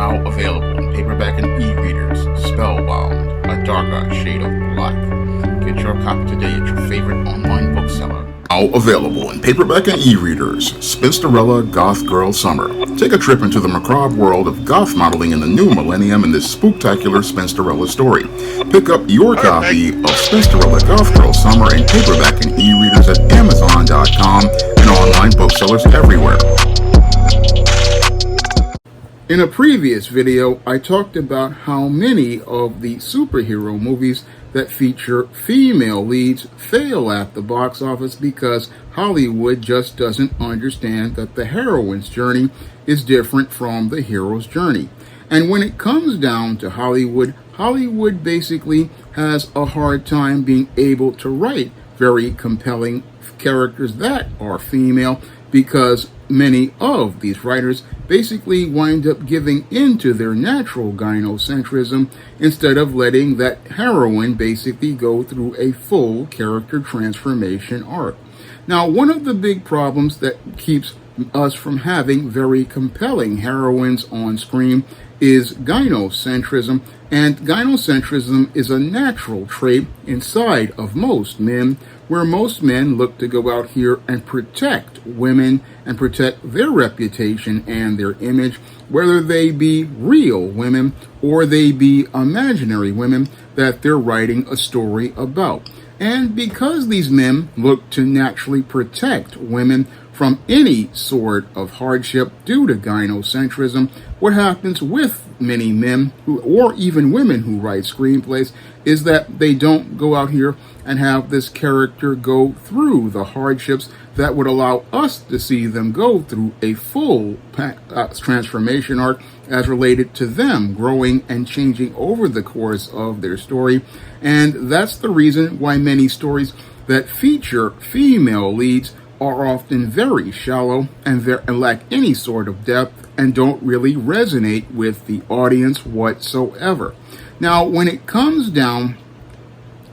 now available in paperback and e-readers. Spellbound, A Darker Shade of Black. Get your copy today at your favorite online bookseller. Now available in paperback and e-readers. Spinsterella Goth Girl Summer. Take a trip into the macabre world of goth modeling in the new millennium in this spooktacular Spinsterella story. Pick up your copy of Spinsterella Goth Girl Summer in paperback and e-readers at Amazon.com and online booksellers everywhere. In a previous video, I talked about how many of the superhero movies that feature female leads fail at the box office because Hollywood just doesn't understand that the heroine's journey is different from the hero's journey. And when it comes down to Hollywood basically has a hard time being able to write very compelling characters that are female because many of these writers basically wind up giving into their natural gynocentrism instead of letting that heroine basically go through a full character transformation arc. Now, one of the big problems that keeps us from having very compelling heroines on screen is gynocentrism, and gynocentrism is a natural trait inside of most men, where most men look to go out here and protect women and protect their reputation and their image, whether they be real women or they be imaginary women that they're writing a story about. And because these men look to naturally protect women from any sort of hardship due to gynocentrism, what happens with many men or even women who write screenplays is that they don't go out here and have this character go through the hardships that would allow us to see them go through a full transformation arc as related to them growing and changing over the course of their story. And that's the reason why many stories that feature female leads are often very shallow and lack any sort of depth and don't really resonate with the audience whatsoever. Now, when it comes down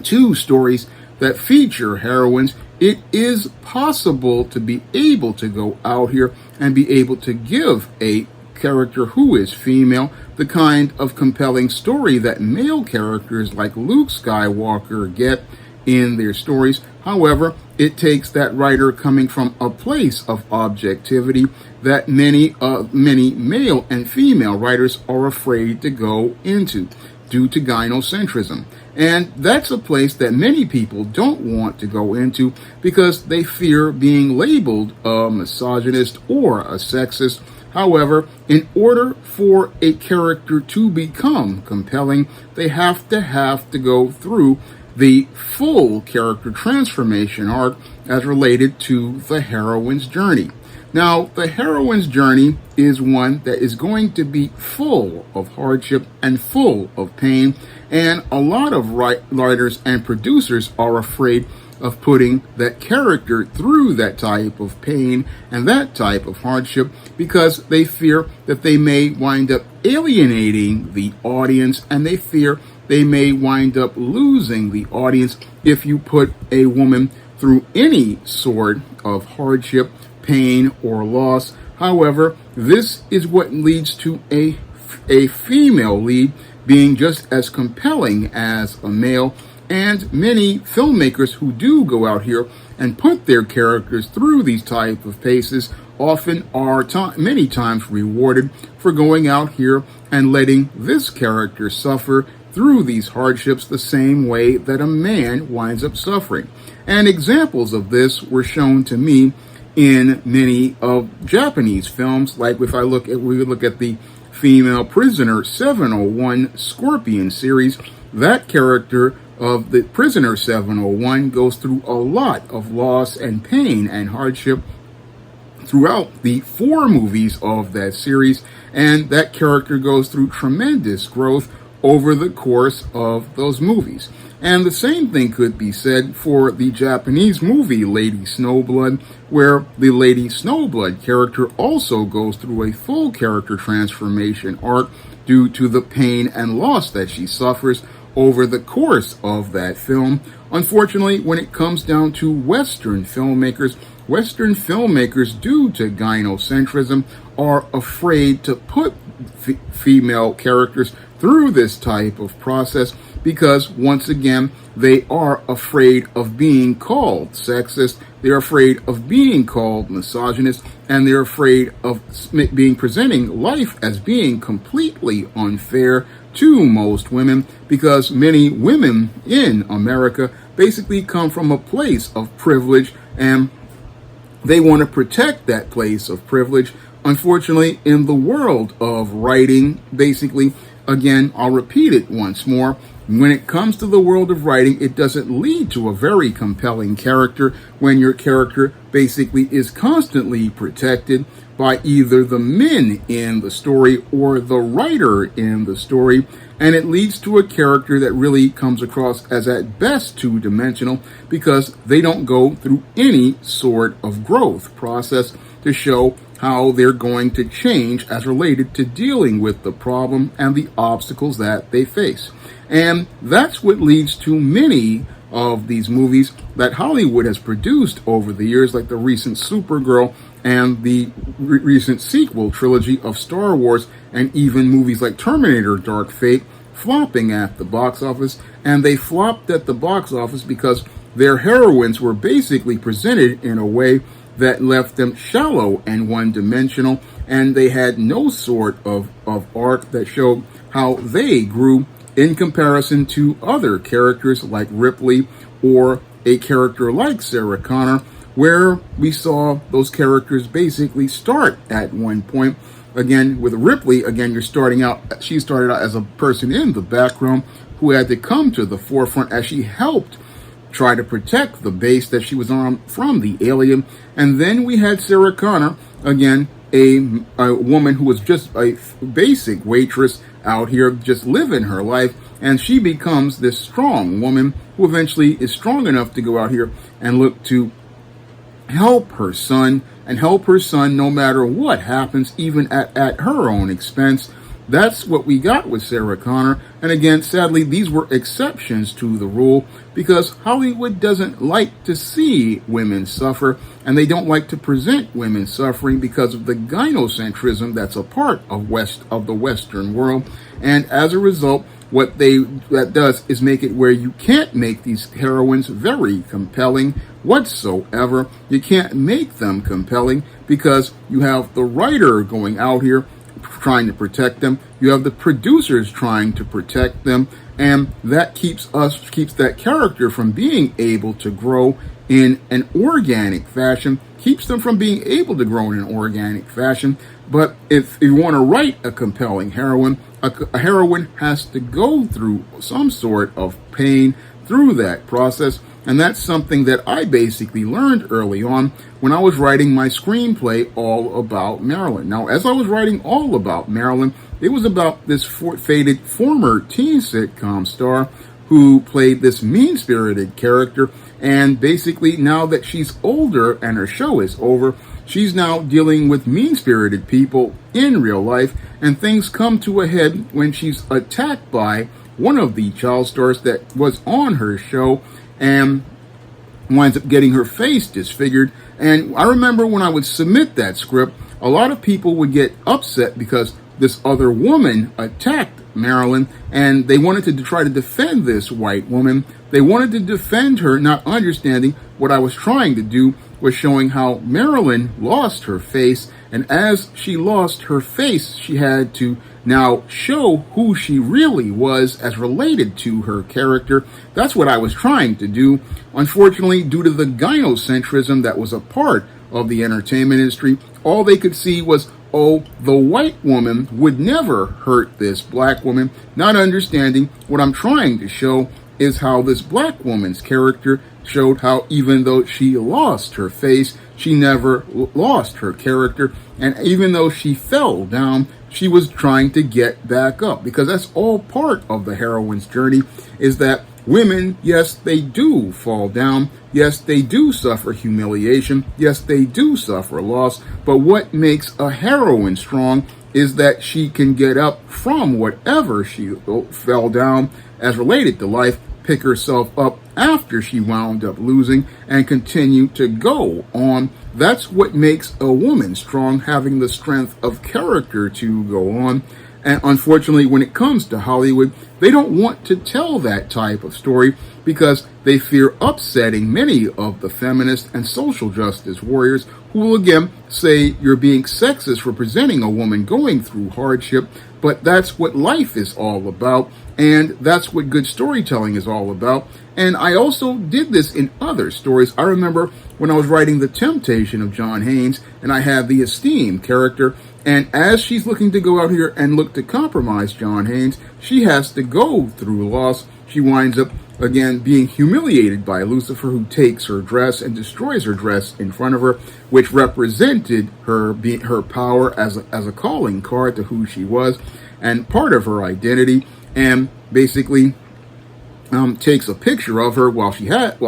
to stories that feature heroines, it is possible to be able to go out here and be able to give a character who is female the kind of compelling story that male characters like Luke Skywalker get in their stories. However, it takes that writer coming from a place of objectivity that many male and female writers are afraid to go into due to gynocentrism. And that's a place that many people don't want to go into because they fear being labeled a misogynist or a sexist. However, in order for a character to become compelling, they have to go through the full character transformation arc as related to the heroine's journey. Now, the heroine's journey is one that is going to be full of hardship and full of pain, and a lot of writers and producers are afraid of putting that character through that type of pain and that type of hardship because they fear that they may wind up alienating the audience, and they fear they may wind up losing the audience if you put a woman through any sort of hardship, pain, or loss. However, this is what leads to a female lead being just as compelling as a male, and many filmmakers who do go out here and put their characters through these type of paces often are many times rewarded for going out here and letting this character suffer through these hardships the same way that a man winds up suffering. And examples of this were shown to me in many of Japanese films, like we look at the female prisoner 701 Scorpion series. That character of the prisoner 701 goes through a lot of loss and pain and hardship throughout the 4 movies of that series, and that character goes through tremendous growth over the course of those movies. And the same thing could be said for the Japanese movie Lady Snowblood, where the Lady Snowblood character also goes through a full character transformation arc due to the pain and loss that she suffers over the course of that film. Unfortunately, when it comes down to Western filmmakers, Western filmmakers, due to gynocentrism, are afraid to put female characters through this type of process because, once again, they are afraid of being called sexist, they're afraid of being called misogynist, and they're afraid of presenting life as being completely unfair to most women, because many women in America basically come from a place of privilege, and they want to protect that place of privilege. Unfortunately, in the world of writing, basically, again, I'll repeat it once more, when it comes to the world of writing, it doesn't lead to a very compelling character when your character basically is constantly protected by either the men in the story or the writer in the story, and it leads to a character that really comes across as at best two-dimensional because they don't go through any sort of growth process to show how they're going to change as related to dealing with the problem and the obstacles that they face. And that's what leads to many of these movies that Hollywood has produced over the years, like the recent Supergirl and the recent sequel trilogy of Star Wars, and even movies like Terminator Dark Fate, flopping at the box office. And they flopped at the box office because their heroines were basically presented in a way that left them shallow and one-dimensional, and they had no sort of arc that showed how they grew in comparison to other characters like Ripley or a character like Sarah Connor, where we saw those characters basically start at one point. Again, with Ripley, again, she started out as a person in the background who had to come to the forefront as she helped try to protect the base that she was on from the alien. And then we had Sarah Connor, again, a woman who was just a basic waitress out here just living her life, and she becomes this strong woman who eventually is strong enough to go out here and look to help her son, and help her son no matter what happens, even at her own expense. That's what we got with Sarah Connor. And again, sadly, these were exceptions to the rule because Hollywood doesn't like to see women suffer, and they don't like to present women suffering because of the gynocentrism that's a part of the Western world. And as a result, what that does is make it where you can't make these heroines very compelling whatsoever. You can't make them compelling because you have the writer going out here trying to protect them, you have the producers trying to protect them, and that keeps that character from being able to grow in an organic fashion, keeps them from being able to grow in an organic fashion. But if you want to write a compelling heroine, a heroine has to go through some sort of pain through that process. And that's something that I basically learned early on when I was writing my screenplay All About Marilyn. Now, as I was writing All About Marilyn, it was about this fated former teen sitcom star who played this mean-spirited character. And basically, now that she's older and her show is over, she's now dealing with mean-spirited people in real life. And things come to a head when she's attacked by one of the child stars that was on her show, and winds up getting her face disfigured. And I remember when I would submit that script, a lot of people would get upset because this other woman attacked Marilyn, and they wanted to try to defend this white woman. They wanted to defend her, not understanding what I was trying to do was showing how Marilyn lost her face, and as she lost her face, she had to now show who she really was as related to her character. That's what I was trying to do. Unfortunately, due to the gynocentrism that was a part of the entertainment industry, all they could see was, oh, the white woman would never hurt this black woman, not understanding what I'm trying to show is how this black woman's character showed how even though she lost her face, she never lost her character. And even though she fell down, she was trying to get back up, because that's all part of the heroine's journey, is that women, yes, they do fall down. Yes, they do suffer humiliation. Yes, they do suffer loss. But what makes a heroine strong is that she can get up from whatever she fell down as related to life, pick herself up after she wound up losing and continue to go on. That's what makes a woman strong, having the strength of character to go on. And unfortunately, when it comes to Hollywood, they don't want to tell that type of story because they fear upsetting many of the feminist and social justice warriors who will again say you're being sexist for presenting a woman going through hardship. But that's what life is all about, and that's what good storytelling is all about. And I also did this in other stories. I remember when I was writing The Temptation of John Haynes, and I had the Esteem character, and as she's looking to go out here and look to compromise John Haynes, she has to go through loss. She winds up, again, being humiliated by Lucifer, who takes her dress and destroys her dress in front of her, which represented her power as a calling card to who she was and part of her identity, and basically takes a picture of her while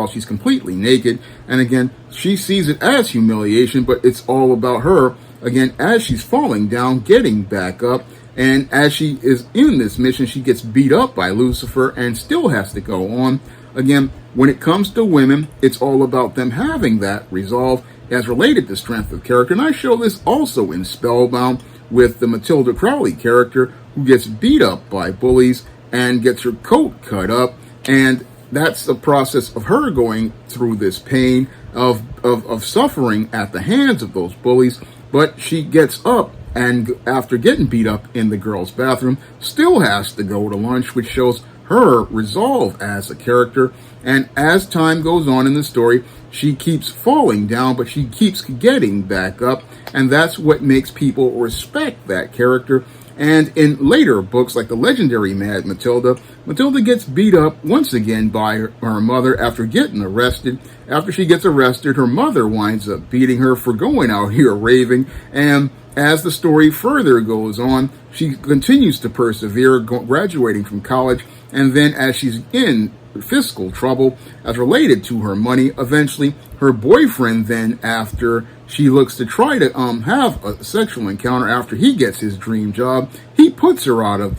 she's completely naked. And again, she sees it as humiliation, but it's all about her, again, as she's falling down, getting back up. And as she is in this mission, she gets beat up by Lucifer and still has to go on. Again, when it comes to women, it's all about them having that resolve as related to strength of character. And I show this also in Spellbound with the Matilda Crowley character, who gets beat up by bullies and gets her coat cut up. And that's the process of her going through this pain of suffering at the hands of those bullies. But she gets up, and after getting beat up in the girls' bathroom, still has to go to lunch, which shows her resolve as a character. And as time goes on in the story, she keeps falling down, but she keeps getting back up. And that's what makes people respect that character. And in later books, like the legendary Mad Matilda, Matilda gets beat up once again by her mother after getting arrested. After she gets arrested, her mother winds up beating her for going out here raving. And as the story further goes on, she continues to persevere, graduating from college. And then as she's in fiscal trouble as related to her money, eventually her boyfriend, then after she looks to try to have a sexual encounter after he gets his dream job, he puts her out of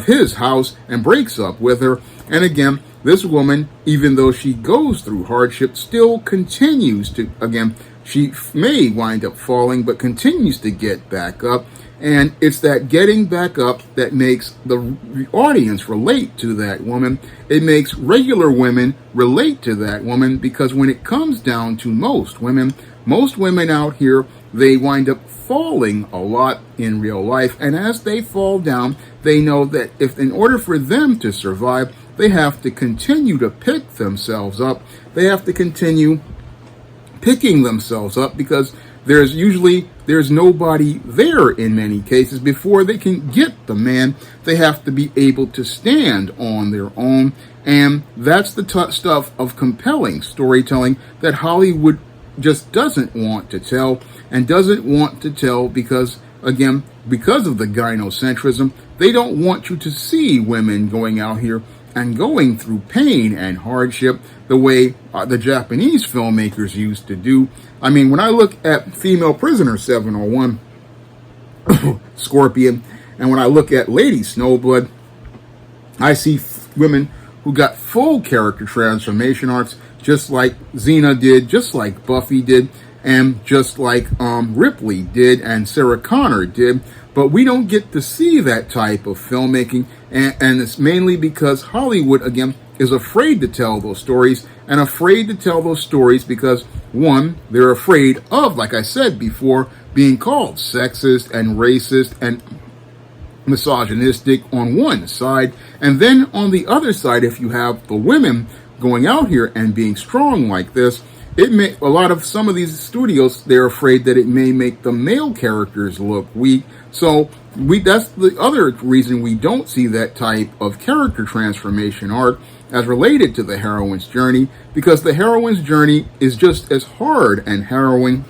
his house, and breaks up with her. And again, this woman, even though she goes through hardship, still continues to, again, she may wind up falling, but continues to get back up. And it's that getting back up that makes the audience relate to that woman. It makes regular women relate to that woman, because when it comes down to most women out here, they wind up falling a lot in real life. And as they fall down, they know that if in order for them to survive, they have to continue to pick themselves up. They have to continue picking themselves up, because there's nobody there in many cases. Before they can get the man, they have to be able to stand on their own. And that's the stuff of compelling storytelling that Hollywood just doesn't want to tell, and doesn't want to tell because, again, because of the gynocentrism, they don't want you to see women going out here and going through pain and hardship the way the Japanese filmmakers used to do. I mean, when I look at Female Prisoner 701, Scorpion, and when I look at Lady Snowblood, I see women who got full character transformation arcs, just like Xena did, just like Buffy did, and just like Ripley did, and Sarah Connor did. But we don't get to see that type of filmmaking, and it's mainly because Hollywood, again, is afraid to tell those stories, and afraid to tell those stories because, one, they're afraid of, like I said before, being called sexist and racist and misogynistic on one side, and then on the other side, if you have the women going out here and being strong like this, some of these studios, they're afraid that it may make the male characters look weak. So that's the other reason we don't see that type of character transformation arc as related to the heroine's journey, because the heroine's journey is just as hard and harrowing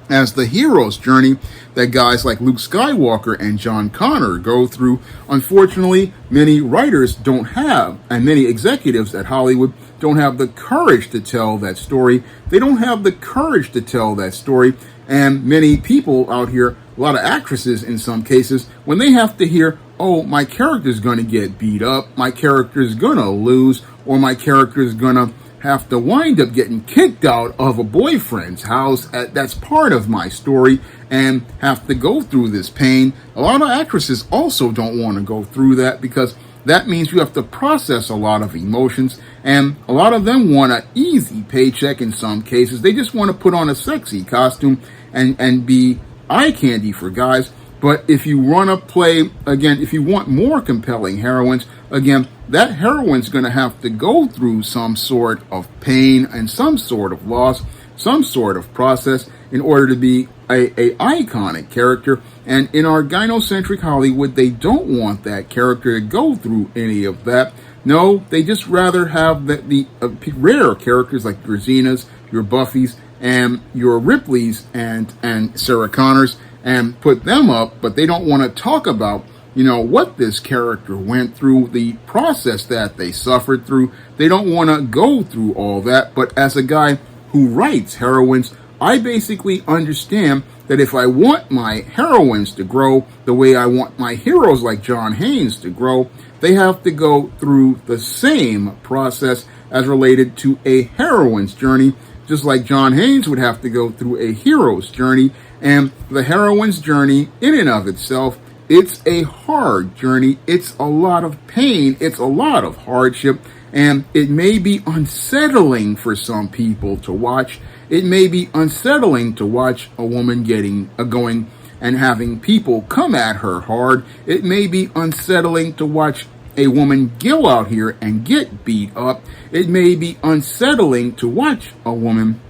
as the hero's journey that guys like Luke Skywalker and John Connor go through. Unfortunately, many writers don't have, and many executives at Hollywood don't have the courage to tell that story. They don't have the courage to tell that story. And many people out here, a lot of actresses in some cases, when they have to hear, oh, my character's going to get beat up, my character's going to lose, or my character's going to have to wind up getting kicked out of a boyfriend's house. That's part of my story, and have to go through this pain. A lot of actresses also don't want to go through that, because that means you have to process a lot of emotions, and a lot of them want an easy paycheck in some cases. They just want to put on a sexy costume and be eye candy for guys. But if you run a play, again, if you want more compelling heroines, again, that heroine's going to have to go through some sort of pain and some sort of loss, some sort of process in order to be a iconic character. And in our gynocentric Hollywood, they don't want that character to go through any of that. No, they just rather have the rare characters like your Xenas, your Buffys, and your Ripleys and Sarah Connors, and put them up, but they don't want to talk about, what this character went through, the process that they suffered through. They don't want to go through all that. But as a guy who writes heroines, I basically understand that if I want my heroines to grow the way I want my heroes like John Haynes to grow, they have to go through the same process as related to a heroine's journey, just like John Haynes would have to go through a hero's journey. And the heroine's journey, in and of itself, it's a hard journey. It's a lot of pain. It's a lot of hardship. And it may be unsettling for some people to watch. It may be unsettling to watch a woman going and having people come at her hard. It may be unsettling to watch a woman go out here and get beat up. It may be unsettling to watch a woman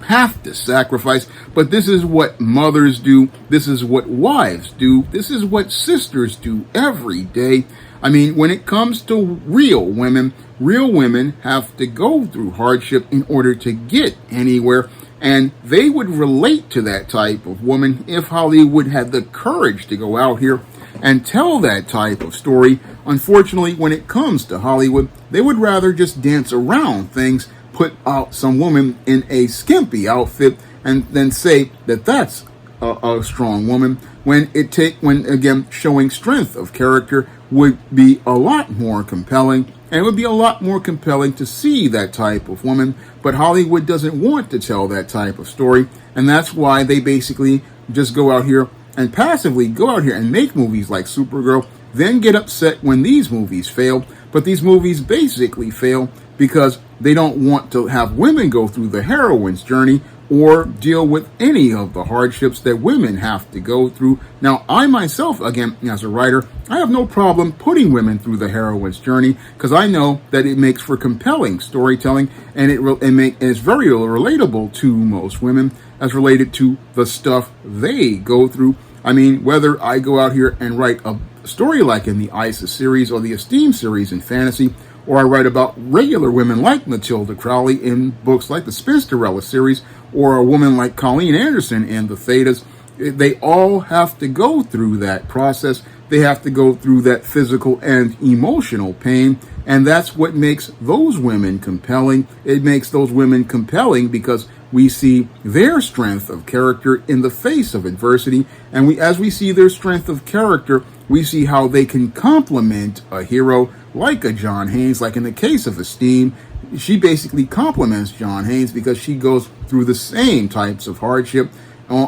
have to sacrifice, but this is what mothers do. This is what wives do. This is what sisters do every day. I mean, when it comes to real women have to go through hardship in order to get anywhere. And they would relate to that type of woman if Hollywood had the courage to go out here and tell that type of story. Unfortunately, when it comes to Hollywood, they would rather just dance around things, put out some woman in a skimpy outfit, and then say that that's a strong woman, when again, showing strength of character would be a lot more compelling. And it would be a lot more compelling to see that type of woman. But Hollywood doesn't want to tell that type of story. And that's why they basically just go out here and passively go out here and make movies like Supergirl, then get upset when these movies fail. But these movies basically fail because they don't want to have women go through the heroine's journey or deal with any of the hardships that women have to go through. Now, I myself, again, as a writer, I have no problem putting women through the heroine's journey, because I know that it makes for compelling storytelling, and it's very relatable to most women as related to the stuff they go through. I mean, whether I go out here and write a story like in the ISIS series or the Esteem series in fantasy, or I write about regular women like Matilda Crowley in books like the Spinsterella series, or a woman like Colleen Anderson in the Thetas, they all have to go through that process. They have to go through that physical and emotional pain, and that's what makes those women compelling. It makes those women compelling because we see their strength of character in the face of adversity, and as we see their strength of character, we see how they can complement a hero like a John Haynes. Like in the case of Esteem, she basically complements John Haynes because she goes through the same types of hardship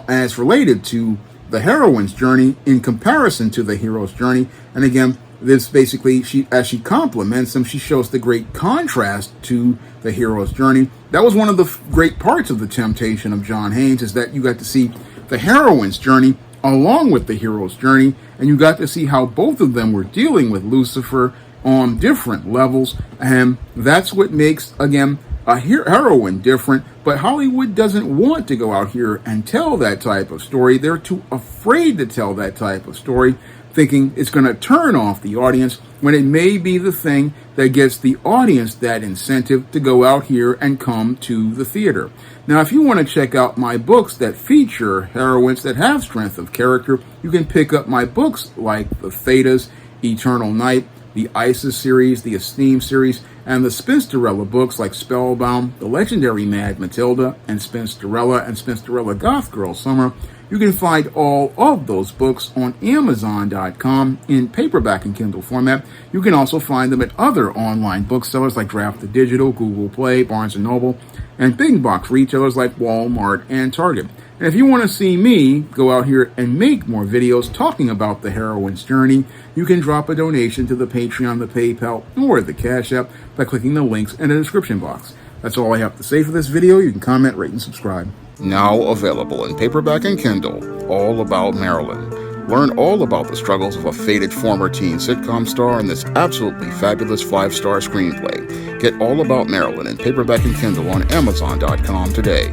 as related to the heroine's journey in comparison to the hero's journey. And again, this basically, as she complements them, she shows the great contrast to the hero's journey. That was one of the great parts of the temptation of John Haynes, is that you got to see the heroine's journey along with the hero's journey, and you got to see how both of them were dealing with Lucifer on different levels. And that's what makes, again, a heroine different. But Hollywood doesn't want to go out here and tell that type of story. They're too afraid to tell that type of story, thinking it's going to turn off the audience, when it may be the thing that gets the audience that incentive to go out here and come to the theater. Now, if you want to check out my books that feature heroines that have strength of character, you can pick up my books like The Thetas, Eternal Night, the ISIS series, the Esteem series, and the Spinsterella books like Spellbound, The Legendary Mad Matilda, and Spinsterella Goth Girl Summer. You can find all of those books on Amazon.com in paperback and Kindle format. You can also find them at other online booksellers like Draft the Digital, Google Play, Barnes & Noble, and big box retailers like Walmart and Target. And if you want to see me go out here and make more videos talking about the heroine's journey, you can drop a donation to the Patreon, the PayPal, or the Cash App by clicking the links in the description box. That's all I have to say for this video. You can comment, rate, and subscribe. Now available in paperback and Kindle, All About Marilyn. Learn all about the struggles of a faded former teen sitcom star in this absolutely fabulous 5-star screenplay. Get All About Marilyn in paperback and Kindle on Amazon.com today.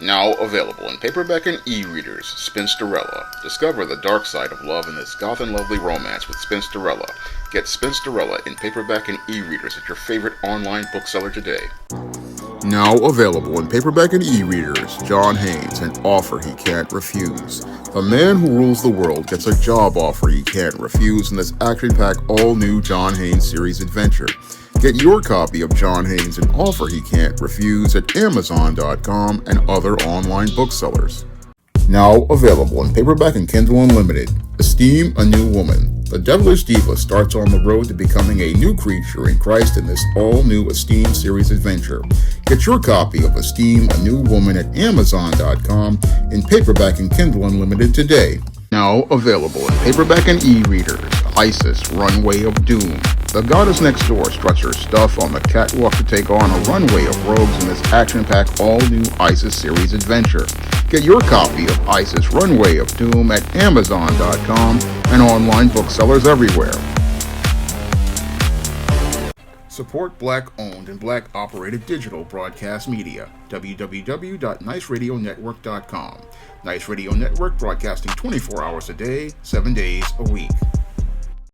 Now available in paperback and e-readers, Spinsterella. Discover the dark side of love in this goth and lovely romance with Spinsterella. Get Spinsterella in paperback and e-readers at your favorite online bookseller today. Now available in paperback and e-readers, John Haynes, An Offer He Can't Refuse. The man who rules the world gets a job offer he can't refuse in this action-packed all-new John Haynes series adventure. Get your copy of John Haynes' An Offer He Can't Refuse at Amazon.com and other online booksellers. Now available in paperback and Kindle Unlimited, Esteem a New Woman. The devilish diva starts on the road to becoming a new creature in Christ in this all-new Esteem series adventure. Get your copy of Esteem a New Woman at Amazon.com in paperback and Kindle Unlimited today. Now available in paperback and e-readers, Isis, Runway of Doom. The goddess next door struts her stuff on the catwalk to take on a runway of rogues in this action-packed all-new Isis series adventure. Get your copy of Isis, Runway of Doom at Amazon.com and online booksellers everywhere. Support Black-owned and Black-operated digital broadcast media. www.niceradionetwork.com. Nice Radio Network, broadcasting 24 hours a day, 7 days a week.